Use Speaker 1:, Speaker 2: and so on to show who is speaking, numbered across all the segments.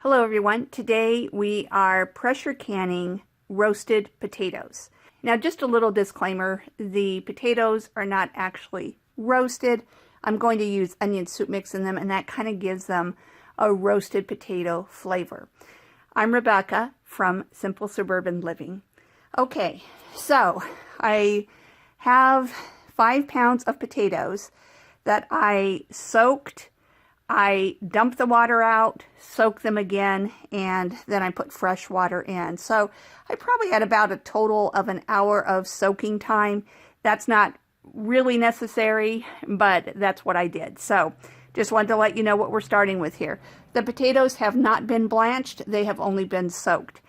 Speaker 1: Hello everyone. Today we are pressure canning roasted potatoes. Now just a little disclaimer, the potatoes are not actually roasted. I'm going to use onion soup mix in them and that kind of gives them a roasted potato flavor. I'm Rebecca from Simple Suburban Living. Okay, so I have 5 pounds of potatoes that I soaked. I dump the water out, soak them again, and then I put fresh water in. So I probably had about a total of an hour of soaking time. That's not really necessary, but that's what I did. So just wanted to let you know what we're starting with here. The potatoes have not been blanched. They have only been soaked.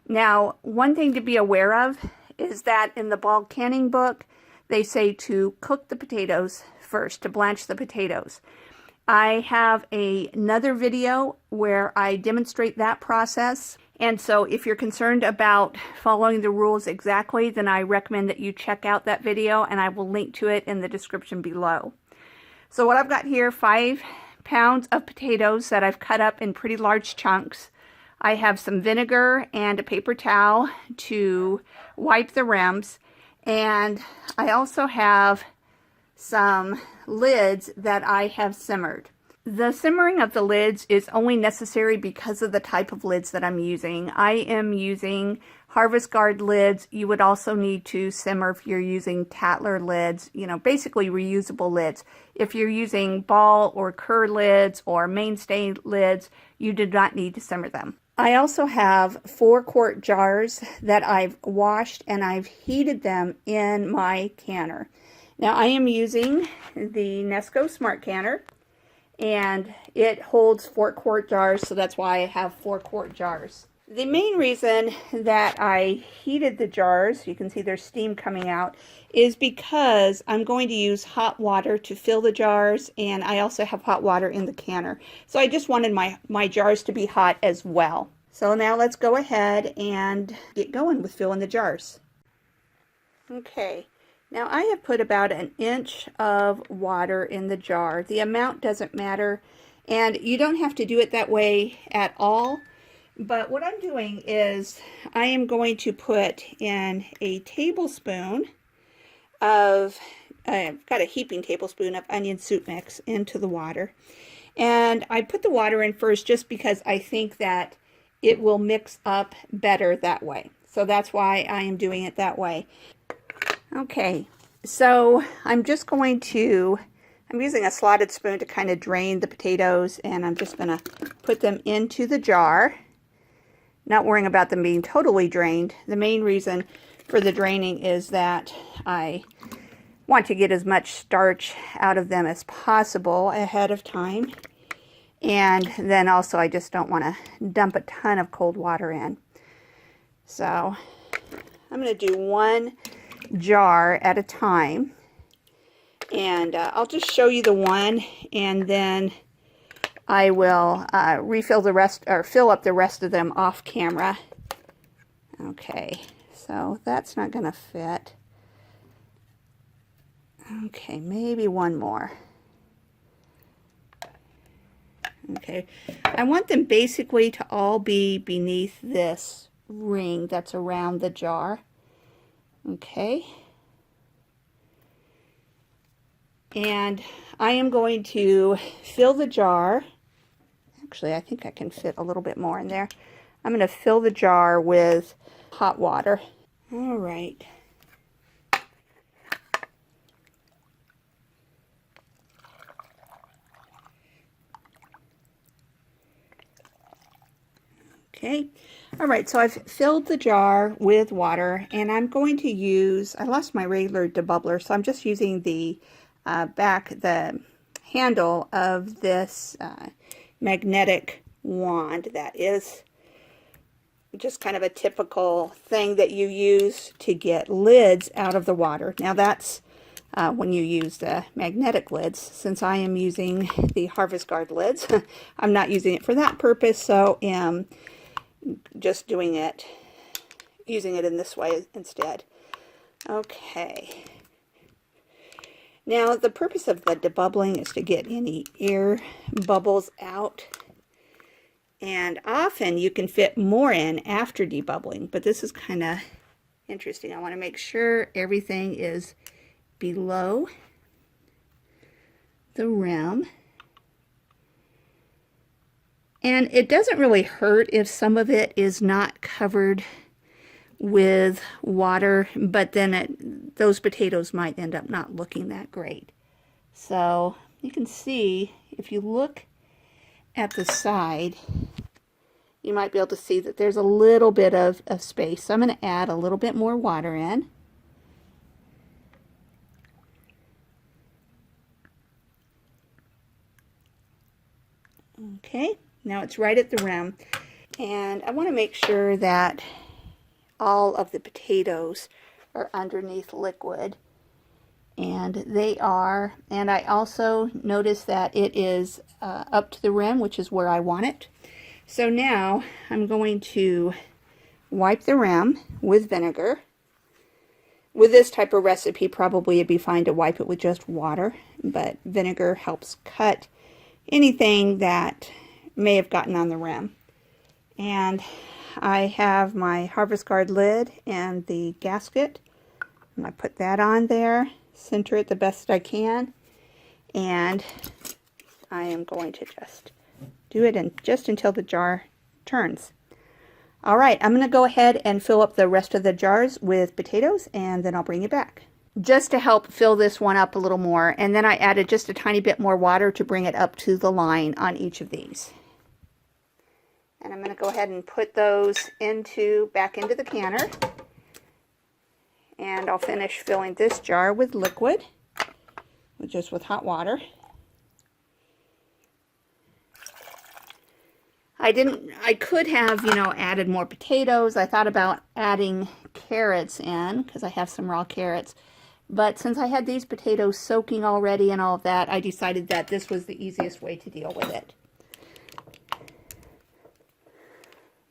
Speaker 1: Now, one thing to be aware of is that in the bulk canning book, they say to cook the potatoes first, to blanch the potatoes. I have another video where I demonstrate that process. And so if you're concerned about following the rules exactly, then I recommend that you check out that video and I will link to it in the description below. So what I've got here, 5 pounds of potatoes that I've cut up in pretty large chunks. I have some vinegar and a paper towel to wipe the rims. And I also have some lids that I have simmered. The simmering of the lids is only necessary because of the type of lids that I'm using. I am using Harvest Guard lids. You would also need to simmer if you're using Tatler lids, basically reusable lids. If you're using ball or Kerr lids or mainstay lids, you do not need to simmer them. I also have 4-quart jars that I've washed and I've heated them in my canner. Now I am using the Nesco Smart canner and it holds 4-quart jars, so that's why I have 4-quart jars. The main reason that I heated the jars, you can see there's steam coming out, is because I'm going to use hot water to fill the jars, and I also have hot water in the canner. So I just wanted my jars to be hot as well. So now let's go ahead and get going with filling the jars. Okay. Now I have put about 1 inch of water in the jar. The amount doesn't matter, and you don't have to do it that way at all. But what I'm doing is I am going to put in a tablespoon of, I've got a heaping tablespoon of onion soup mix into the water. And I put the water in first just because I think that it will mix up better that way. So that's why I am doing it that way. Okay, so I'm using a slotted spoon to kind of drain the potatoes, and I'm just going to put them into the jar, not worrying about them being totally drained. The main reason for the draining is that I want to get as much starch out of them as possible ahead of time, and then also I just don't want to dump a ton of cold water in. So I'm going to do 1 jar at a time, and I'll just show you the one, and then I will refill the rest, or fill up the rest of them off camera. Okay, so that's not going to fit. Okay, maybe one more. Okay, I want them basically to all be beneath this ring that's around the jar. Okay, and I am going to fill the jar. Actually, I think I can fit a little bit more in there. I'm going to fill the jar with hot water. All right. Okay. All right, so I've filled the jar with water, and I'm going to use, I lost my regular debubbler, so I'm just using the the handle of this magnetic wand that is just kind of a typical thing that you use to get lids out of the water. Now that's when you use the magnetic lids. Since I am using the Harvest Guard lids, I'm not using it for that purpose, so just using it in this way instead. Okay. Now the purpose of the debubbling is to get any air bubbles out, And often you can fit more in after debubbling, but this is kind of interesting. I want to make sure everything is below the rim. And it doesn't really hurt if some of it is not covered with water, but then those potatoes might end up not looking that great. So you can see, if you look at the side, you might be able to see that there's a little bit of space. So I'm going to add a little bit more water in. Okay, now it's right at the rim. And I want to make sure that all of the potatoes are underneath liquid. And they are. And I also notice that it is up to the rim, which is where I want it. So now I'm going to wipe the rim with vinegar. With this type of recipe, probably it'd be fine to wipe it with just water, but vinegar helps cut anything that may have gotten on the rim. And I have my harvest guard lid and the gasket. And I put that on there, center it the best I can, and I am going to just do it just until the jar turns. All right, I'm going to go ahead and fill up the rest of the jars with potatoes, and then I'll bring you back. Just to help fill this one up a little more, and then I added just a tiny bit more water to bring it up to the line on each of these. And I'm going to go ahead and put those back into the canner. And I'll finish filling this jar with liquid, just with hot water. I could have, added more potatoes. I thought about adding carrots in, because I have some raw carrots. But since I had these potatoes soaking already and all of that, I decided that this was the easiest way to deal with it.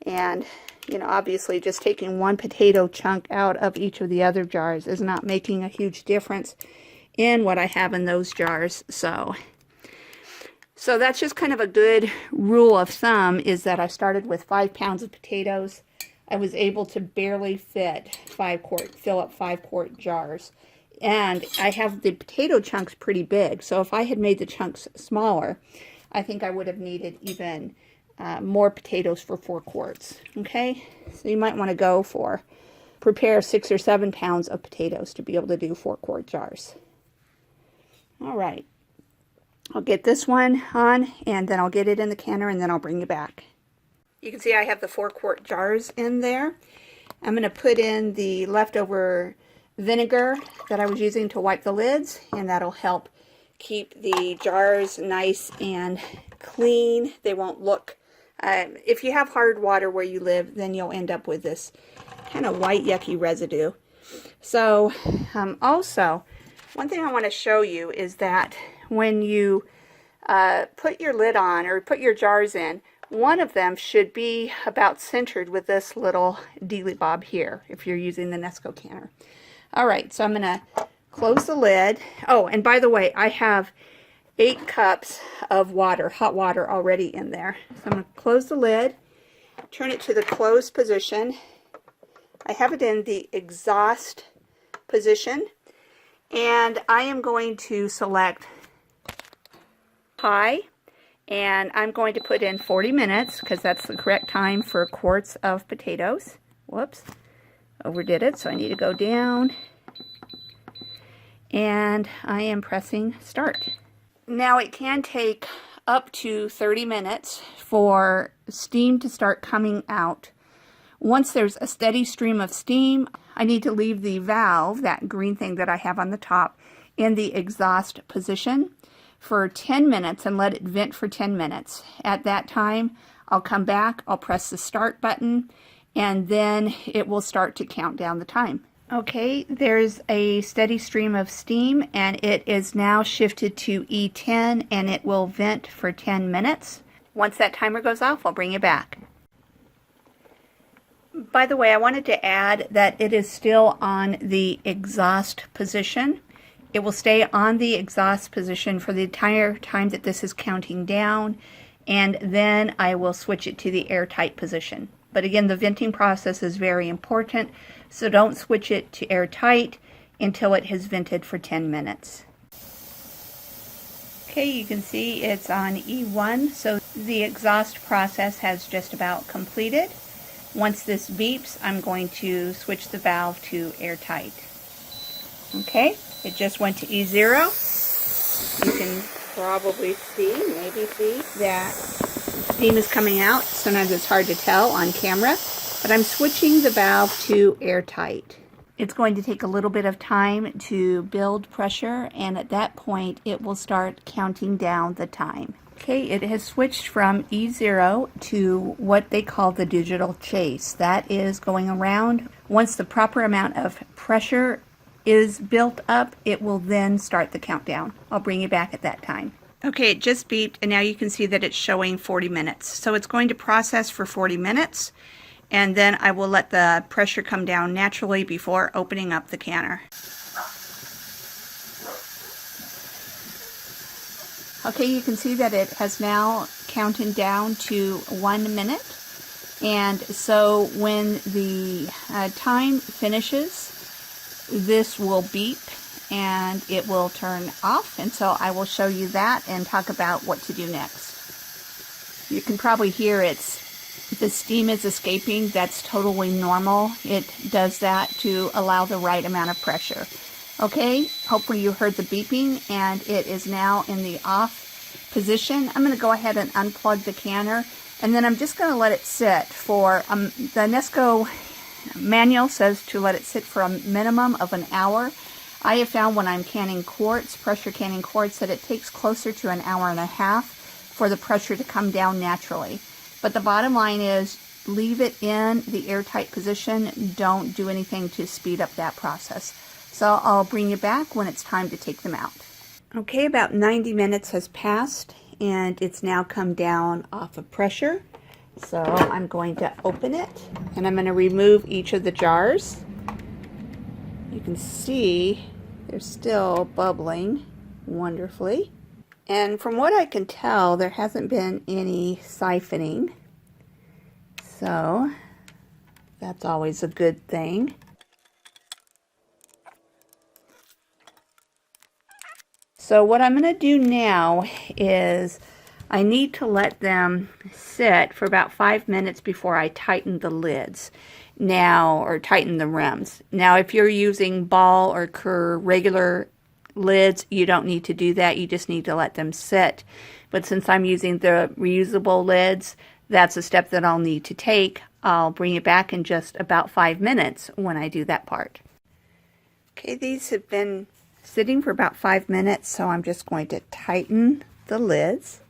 Speaker 1: And, obviously just taking one potato chunk out of each of the other jars is not making a huge difference in what I have in those jars. So that's just kind of a good rule of thumb, is that I started with 5 pounds of potatoes. I was able to barely fit fill up 5-quart jars. And I have the potato chunks pretty big. So if I had made the chunks smaller, I think I would have needed even more potatoes for 4 quarts. Okay, so you might want to prepare 6 or 7 pounds of potatoes to be able to do 4-quart jars. All right, I'll get this one on, and then I'll get it in the canner, and then I'll bring you back. You can see I have the 4-quart jars in there. I'm going to put in the leftover vinegar that I was using to wipe the lids, and that'll help keep the jars nice and clean. They won't look, if you have hard water where you live, then you'll end up with this kind of white yucky residue. So also, one thing I want to show you is that when you put your lid on or put your jars in, one of them should be about centered with this little dealy bob here, if you're using the Nesco canner. All right, so I'm going to close the lid. Oh, and by the way, I have 8 cups of water, hot water already in there. So I'm going to close the lid, turn it to the closed position. I have it in the exhaust position, and I am going to select high, and I'm going to put in 40 minutes because that's the correct time for quarts of potatoes. Whoops, overdid it, so I need to go down, and I am pressing start. Now it can take up to 30 minutes for steam to start coming out. Once there's a steady stream of steam, I need to leave the valve, that green thing that I have on the top, in the exhaust position for 10 minutes and let it vent for 10 minutes. At that time, I'll come back, I'll press the start button, and then it will start to count down the time. Okay, there's a steady stream of steam, and it is now shifted to E10, and it will vent for 10 minutes. Once that timer goes off, I'll bring you back. By the way, I wanted to add that it is still on the exhaust position. It will stay on the exhaust position for the entire time that this is counting down, and then I will switch it to the airtight position. But again, the venting process is very important, so don't switch it to airtight until it has vented for 10 minutes. Okay, you can see it's on E1, so the exhaust process has just about completed. Once this beeps, I'm going to switch the valve to airtight. Okay, it just went to E0. You can probably maybe see that steam is coming out. Sometimes it's hard to tell on camera, but I'm switching the valve to airtight. It's going to take a little bit of time to build pressure, and at that point it will start counting down the time. Okay, it has switched from E0 to what they call the digital chase. That is going around. Once the proper amount of pressure is built up, it will then start the countdown. I'll bring you back at that time. Okay, it just beeped, and now you can see that it's showing 40 minutes. So it's going to process for 40 minutes, and then I will let the pressure come down naturally before opening up the canner. Okay, you can see that it has now counted down to 1 minute. And so when the time finishes, this will beep and it will turn off. And so I will show you that and talk about what to do next. You can probably hear the steam is escaping. That's totally normal. It does that to allow the right amount of pressure. Okay, hopefully you heard the beeping, and it is now in the off position. I'm going to go ahead and unplug the canner, and then I'm just going to let it sit for, the Nesco manual says to let it sit for a minimum of an hour. I have found when I'm canning quartz, pressure canning quartz, that it takes closer to an hour and a half for the pressure to come down naturally. But the bottom line is, leave it in the airtight position. Don't do anything to speed up that process. So I'll bring you back when it's time to take them out. Okay, about 90 minutes has passed, and it's now come down off of pressure. So I'm going to open it, and I'm going to remove each of the jars. You can see they're still bubbling wonderfully. And from what I can tell, there hasn't been any siphoning. So that's always a good thing. So what I'm going to do now is I need to let them sit for about 5 minutes before I tighten the lids now, or tighten the rims. Now, if you're using ball or Kerr regular lids, you don't need to do that. You just need to let them sit. But since I'm using the reusable lids, that's a step that I'll need to take. I'll bring it back in just about 5 minutes when I do that part. Okay, these have been sitting for about 5 minutes, so I'm just going to tighten the lids.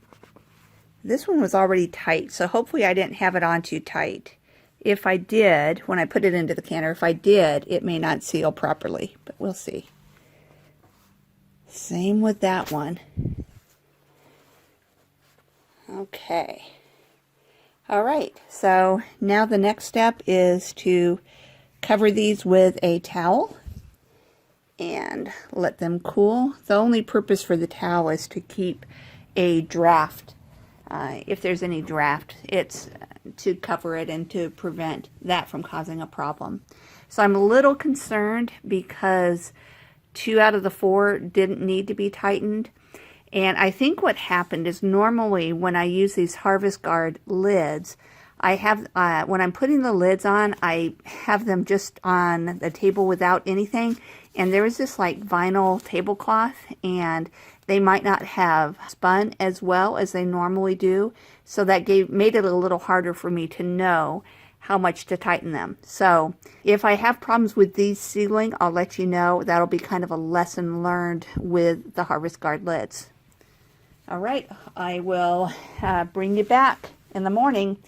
Speaker 1: This one was already tight, so hopefully I didn't have it on too tight. If I did, when I put it into the canner, if I did, it may not seal properly, but we'll see. Same with that one. Okay. All right, so now the next step is to cover these with a towel and let them cool. The only purpose for the towel is to keep a draft. If there's any draft, it's to cover it and to prevent that from causing a problem. So I'm a little concerned because 2 out of the 4 didn't need to be tightened. And I think what happened is, normally when I use these Harvest Guard lids, I have, when I'm putting the lids on, I have them just on the table without anything. And there was this like vinyl tablecloth, and they might not have spun as well as they normally do. So that made it a little harder for me to know how much to tighten them. So if I have problems with these sealing, I'll let you know. That'll be kind of a lesson learned with the Harvest Guard lids. All right, I will bring you back in the morning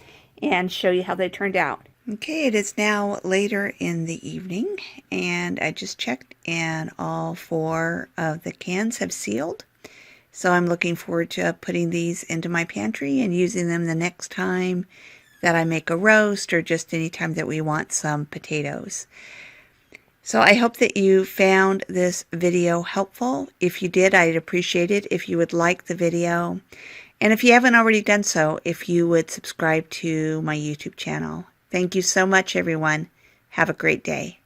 Speaker 1: and show you how they turned out. Okay, it is now later in the evening, and I just checked, and all 4 of the cans have sealed. So I'm looking forward to putting these into my pantry and using them the next time that I make a roast, or just any time that we want some potatoes. So I hope that you found this video helpful. If you did, I'd appreciate it if you would like the video
Speaker 2: And if you haven't already done so, if you would subscribe to my YouTube channel. Thank you so much, everyone. Have a great day.